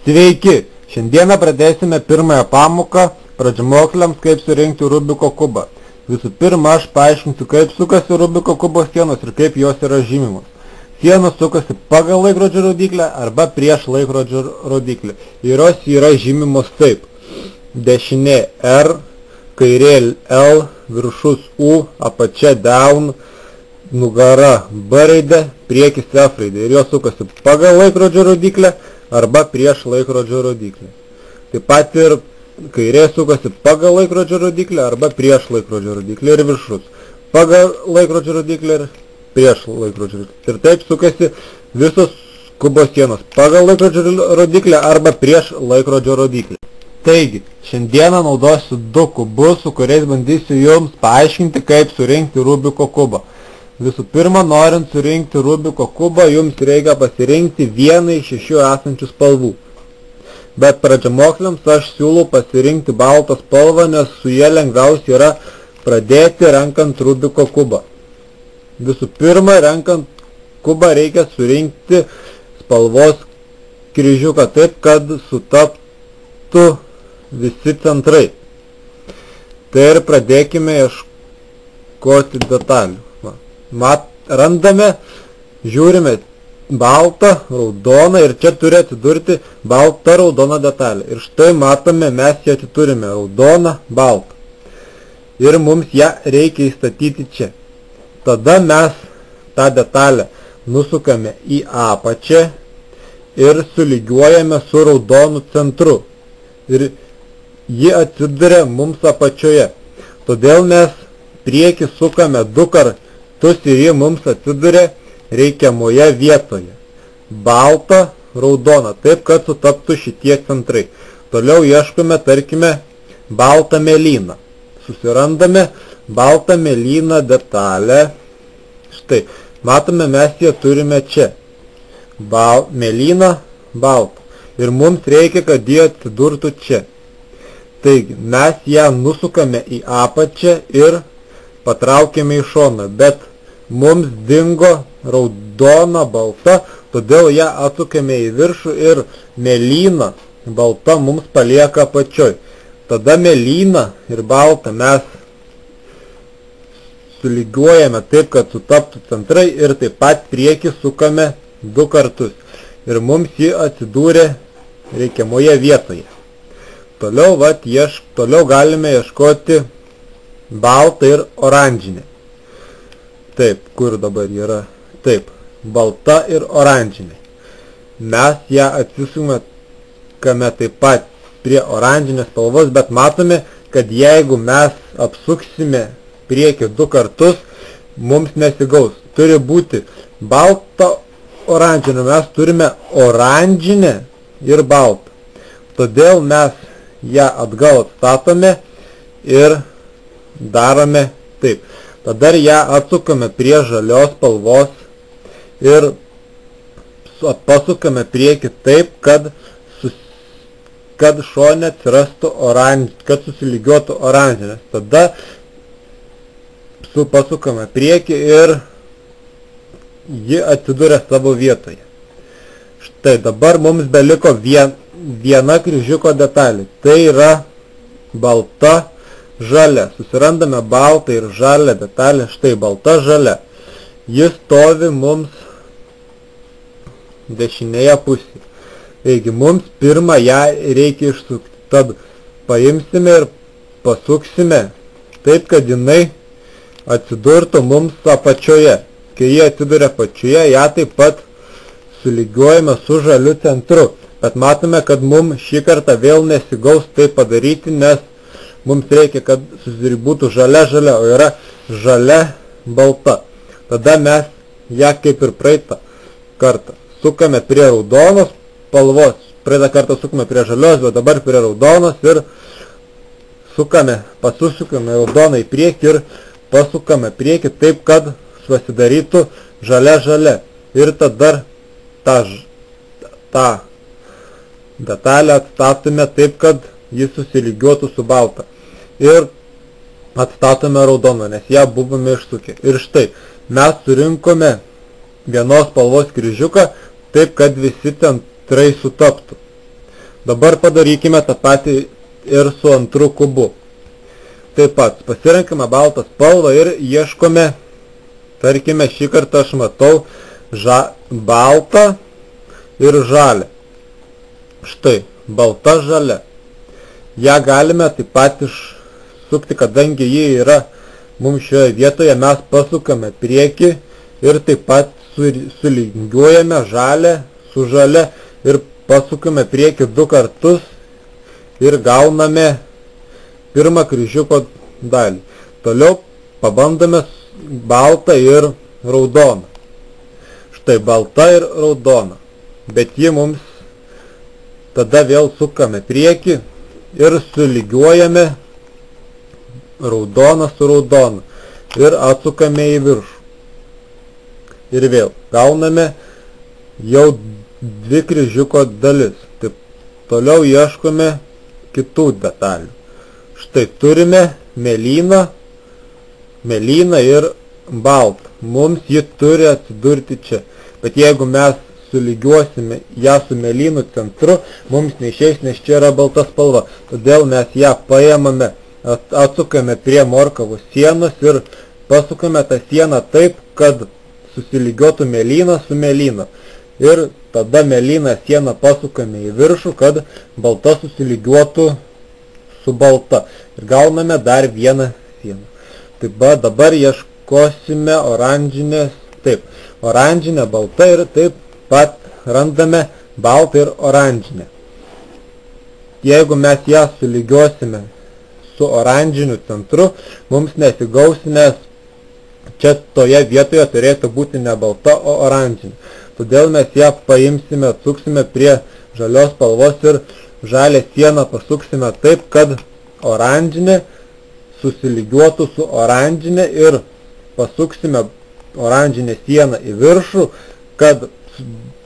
Sveiki! Šiandieną pradėsime pirmąją pamoką pradžiamoksliams, kaip surinkti Rubiko kubą. Visų pirma, aš paaiškinsiu, kaip sukasi Rubiko kubo sienos ir kaip jos yra žymimos. Sienos sukasi pagal laikrodžio rodyklę arba prieš laikrodžio rodyklę. Ir jos yra žymimos taip. Dešinė R, kairė L, viršus U, apačia down, nugara B raidė, priekis F raidė. Ir jos sukasi pagal laikrodžio rodyklę arba prieš laikrodžio rodyklę. Taip pat ir kairė sukasi pagal laikrodžio rodyklę arba prieš laikrodžio rodyklę ir viršus. Pagal laikrodžio rodyklę ir prieš laikrodžio rodyklę. Ir taip sukasi visos kubos sienos pagal laikrodžio rodyklę arba prieš laikrodžio rodyklę. Taigi, šiandieną naudosiu du kubus, su kuriais bandysiu jums paaiškinti, kaip surinkti Rubiko kubą. Visų pirma, norint surinkti Rubiko kubą, jums reikia pasirinkti vieną iš 6 esančių spalvų. Bet pradžiamoksliams aš siūlau pasirinkti baltą spalvą, nes su jie lengviausia yra pradėti renkant Rubiko kubą. Visų pirma, renkant kubą reikia surinkti spalvos kryžiuką taip, kad sutaptų visi centrai. Tai ir pradėkime ieškoti detalių. Randame, žiūrime baltą, raudoną ir čia turi atsidurti balta, raudona detalė. Ir štai matome, mes ją turime raudoną, baltą. Ir mums ją reikia įstatyti čia. Tada mes tą detalę nusukame į apačią ir sulygiuojame su raudonu centru. Ir ji atsiduria mums apačioje. Todėl mes priekį sukame 2 kartus. Ir ji mums atsiduria reikiamoje vietoje. Balta, raudona, taip, kad sutaptų šitie centrai. Toliau ieškome, tarkime, baltą mėlyną. Susirandame baltą mėlyną detalę. Štai, matome, mes ją turime čia. Mėlyną, baltą. Ir mums reikia, kad jie atsidurtų čia. Taigi, mes ją nusukame į apačią ir patraukėme į šoną, bet mums dingo raudona, balta, todėl ją atsukame į viršų ir mėlyna, balta mums palieka apačioj. Tada mėlyna ir balta mes sulygiuojame taip, kad sutaptų centrai ir taip pat priekį sukame 2 kartus. Ir mums ji atsidūrė reikiamoje vietoje. Toliau galime ieškoti baltą ir oranžinę. Taip, kur dabar yra? Taip, balta ir oranžinė. Mes ją atsisukame taip pat prie oranžinės spalvos, bet matome, kad jeigu mes apsuksime priekį 2 kartus, mums nesigaus. Turi būti balta, oranžinė. Mes turime oranžinę ir baltą. Todėl mes ją atgal atstatome ir darome taip. Tada ją atsukame prie žalios spalvos ir pasukame priekį taip, kad šone atsirastų kad susilygiuotų oranžinės. Tada pasukame priekį ir ji atsiduria savo vietoje. Štai dabar mums beliko viena kryžiuko detalė. Tai yra balta, žalia. Susirandame baltą ir žalią detalę. Štai balta, žalia. Jis stovi mums dešinėje pusėje. Taigi mums pirmą ją reikia išsukti. Tad paimsime ir pasuksime taip, kad jinai atsidurtų mums apačioje. Kai jie atsiduria apačioje, ją taip pat sulygiuojame su žaliu centru. Bet matome, kad mums šį kartą vėl nesigaus tai padaryti, nes mums reikia, kad susiribūtų žalia, o yra žalia, balta. Tada mes ją kaip ir praeitą kartą sukame prie raudonos spalvos. Praeitą kartą sukame prie žalios, bet dabar prie raudonos ir pasusukame raudoną į priekį ir pasukame priekį taip, kad pasidarytų žalia. Ir tada tą detalę atstatome taip, kad jis susilygiuotų su balta. Ir atstatome raudoną, nes ją buvome išsukę. Ir štai, mes surinkome vienos spalvos kryžiuką taip, kad visi centrai sutaptų. Dabar padarykime tą patį ir su antru kubu. Taip pat pasirenkame baltą spalvą ir ieškome, tarkime, šį kartą aš matau baltą ir žalią. Štai, balta žalia. Ja galime taip pat išsukti, kadangi ji yra mums šioje vietoje, mes pasukame priekį ir taip pat sulygiuojame žalę su žalia ir pasukame priekį 2 kartus ir gauname pirmą kryžiuko dalį. Toliau pabandome baltą ir raudoną. Štai balta ir raudona. Bet ji mums tada vėl sukame priekį ir sulygiuojame raudoną su raudona ir atsukame į viršų. Ir vėl gauname jau 2 kryžiuko dalis. Taip, toliau ieškome kitų detalių. Štai turime mėlyną ir baltą. Mums ji turi atsidurti čia. Bet jeigu mes sulygiuosime ją su mėlynu centru, mums neišeis, nes čia yra balta spalva. Todėl mes ją paėmame, atsukame prie morkavos sienos ir pasukame tą sieną taip, kad susilygiotų mėlyną su mėlynu. Ir tada mėlyną sieną pasukame į viršų, kad balta susilygiotų su balta. Ir gauname dar vieną sieną. Taip, dabar ieškosime oranžinės, taip, oranžinė, balta ir taip pat randame baltą ir oranžinę. Jeigu mes ją sulygiosime su oranžiniu centru, mums nesigaus, nes čia toje vietoje turėtų būti ne balta, o oranžinė. Todėl mes ją paimsime, atsuksime prie žalios spalvos ir žalią sieną pasuksime taip, kad oranžinė susilygiuotų su oranžinė ir pasuksime oranžinę sieną į viršų, kad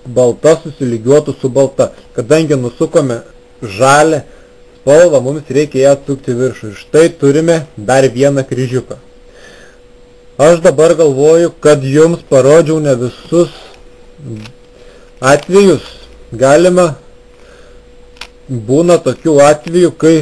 balta susilygiuotų su balta. Kadangi nusukome žalią spalvą, mums reikia ją atsukti viršų. Ir štai turime dar vieną kryžiuką. Aš dabar galvoju, kad jums parodžiau ne visus atvejus. Galima, būna tokių atvejų, kai,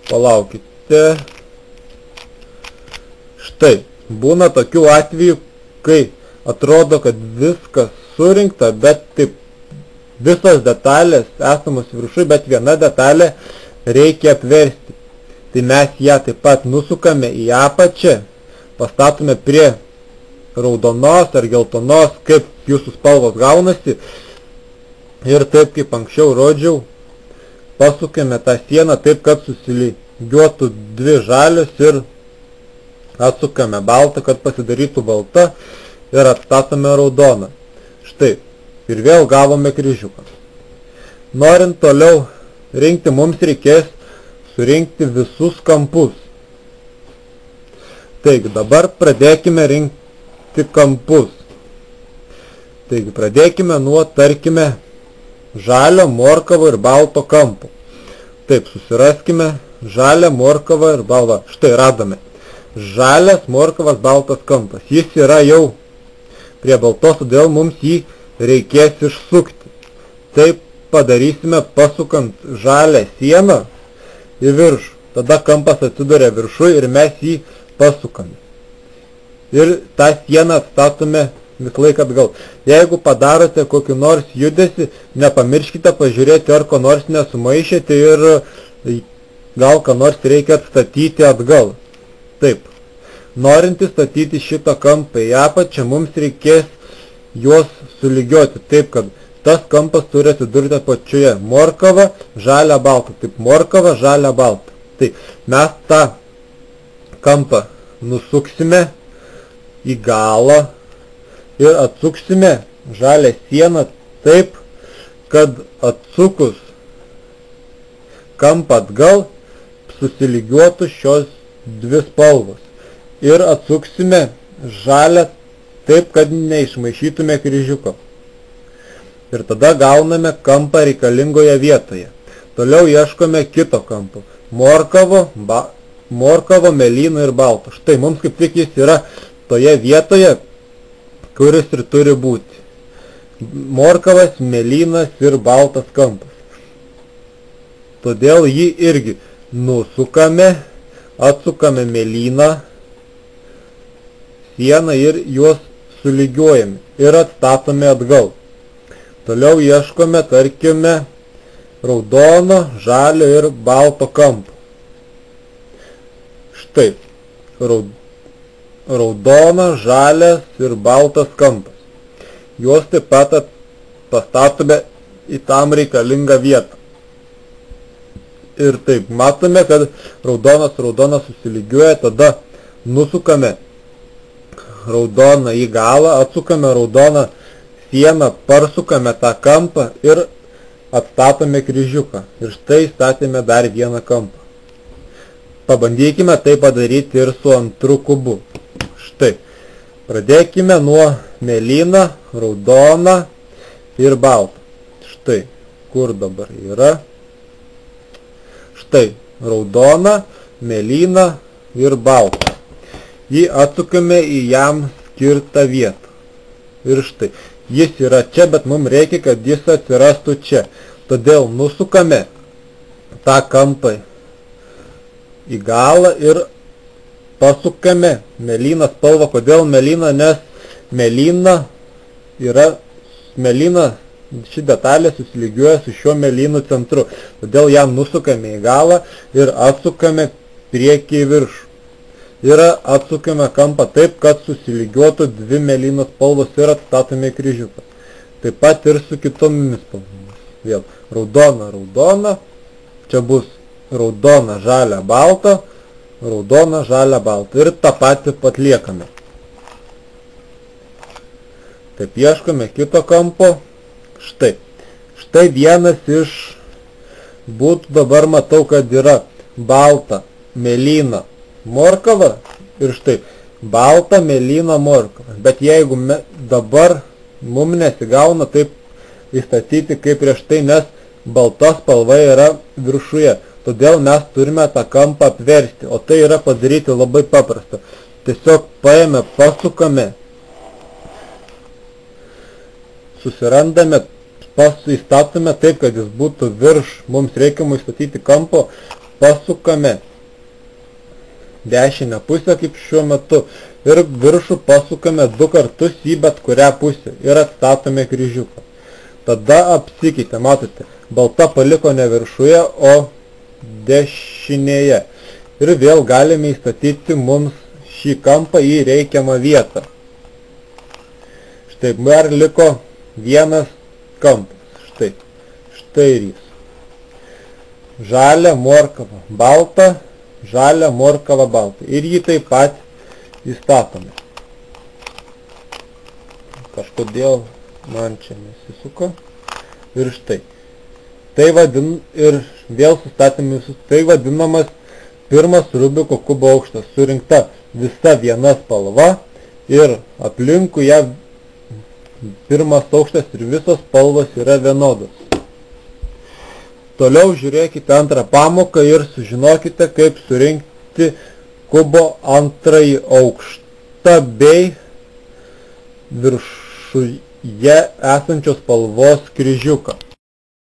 palaukite, štai, būna tokių atvejų, kai atrodo, kad viskas surinkta, bet taip, visos detalės esamos viršui, bet viena detalė reikia apversti. Tai mes ją taip pat nusukame į apačią, pastatome prie raudonos ar geltonos, kaip jūsų spalvos gaunasi. Ir taip, kaip anksčiau rodžiau, pasukame tą sieną taip, kad susilygiuotų 2 žalios ir atsukame baltą, kad pasidarytų balta ir atstatome raudoną. Štai. Ir vėl gavome kryžiuką. Norint toliau rinkti, mums reikės surinkti visus kampus. Taigi, dabar pradėkime rinkti kampus. Taigi, pradėkime nuo, tarkime, žalio, morkavo ir balto kampo. Taip, susiraskime žalią, morkavą ir baltą. Štai, radome. Žalias, morkavas, baltas kampas. Jis yra jau prie baltos, todėl mums jį reikės išsukti. Taip padarysime pasukant žalią sieną į viršų. Tada kampas atsiduria viršui ir mes jį pasukame. Ir tą sieną atstatome visą laiką atgal. Jeigu padarote kokį nors judesį, nepamirškite pažiūrėti, ar ko nors nesumaišėte ir gal ką nors reikia atstatyti atgal. Taip. Norint įstatyti šitą kampą į apačią, mums reikės juos sulygiuoti taip, kad tas kampas turi atsidurti apačioje. Morkava, žalia, balta. Taip, morkava, žalia, balta. Tai mes tą kampą nusuksime į galą ir atsuksime žalią sieną taip, kad atsukus kampą atgal susilygiuotų šios 2 spalvos. Ir atsuksime žalią taip, kad neišmaišytume kryžiuko. Ir tada gauname kampą reikalingoje vietoje. Toliau ieškome kito kampo. Morkavo, mėlyno ir balto. Štai mums kaip tik jis yra toje vietoje, kuris ir turi būti. morkavas, mėlynas ir baltas kampas. Todėl jį irgi nusukame, atsukame mėlyną sieną ir juos sulygiuojame ir atstatome atgal. Toliau ieškome, tarkime, raudono, žalio ir balto kampo. Štai, raudonas, žalias ir baltas kampas. Juos taip pat pastatome į tam reikalingą vietą. Ir taip, matome, kad raudonas susilygiuoja, tada nusukame raudoną į galą, atsukame raudoną sieną, parsukame tą kampą ir atstatome kryžiuką. Ir štai statėme dar vieną kampą. Pabandykime tai padaryti ir su antru kubu. Štai, pradėkime nuo mėlyną, raudoną ir baltą. Štai, kur dabar yra? Štai, raudoną, mėlyną ir baltą. Jį atsukame į jam skirtą vietą. Ir štai, jis yra čia, bet mums reikia, kad jis atsirastų čia. Todėl nusukame tą kampą į galą ir pasukame mėlyną spalvą. Kodėl mėlyną? Nes mėlyna ši detalė susilygiuoja su šiuo mėlynu centru. Todėl ją nusukame į galą ir atsukame priekį į viršų. Ir atsukame kampą taip, kad susilygiuotų dvi mėlynos spalvos ir atstatome kryžiuką. Taip pat ir su kitomis spalvomis. Vėl raudona, čia bus raudona, žalia, balta, raudona, žalia, balta. Ir tą patį atliekame. Taip, ieškome kito kampo. Štai vienas iš būtų, dabar matau, kad yra balta, mėlyna, morkava ir štai balta, mėlyna, morkava. Bet jeigu dabar mums nesigauna taip įstatyti kaip prieš tai, nes balta spalva yra viršuje. Todėl mes turime tą kampą apversti, o tai yra padaryti labai paprasta. Tiesiog paėmė, pasukame, susirandame, įstatome taip, kad jis būtų virš mums reikiamų įstatyti kampo, pasukame dešinę pusę, kaip šiuo metu, ir viršų pasukame 2 kartus į bet kurią pusę ir atstatome kryžiuką. Tada apsikeitė, matote, balta paliko ne viršuje, o dešinėje. Ir vėl galime įstatyti mums šį kampą į reikiamą vietą. Štai, dar liko vienas kampas. Štai ir jis. Žalia, morkava, balta, žalia, morkava, balta. Ir jį taip pat įstatome. Kažkodėl man čia nesisuka. Ir štai. Ir vėl sustatėme visus. Tai vadinamas pirmas Rubiko kubo aukštas. Surinkta visa viena spalva ir aplinkui ją pirmas aukštas ir visos spalvos yra vienodos. Toliau žiūrėkite antrą pamoką ir sužinokite, kaip surinkti kubo antrąjį aukštą bei viršuje esančios spalvos kryžiuką.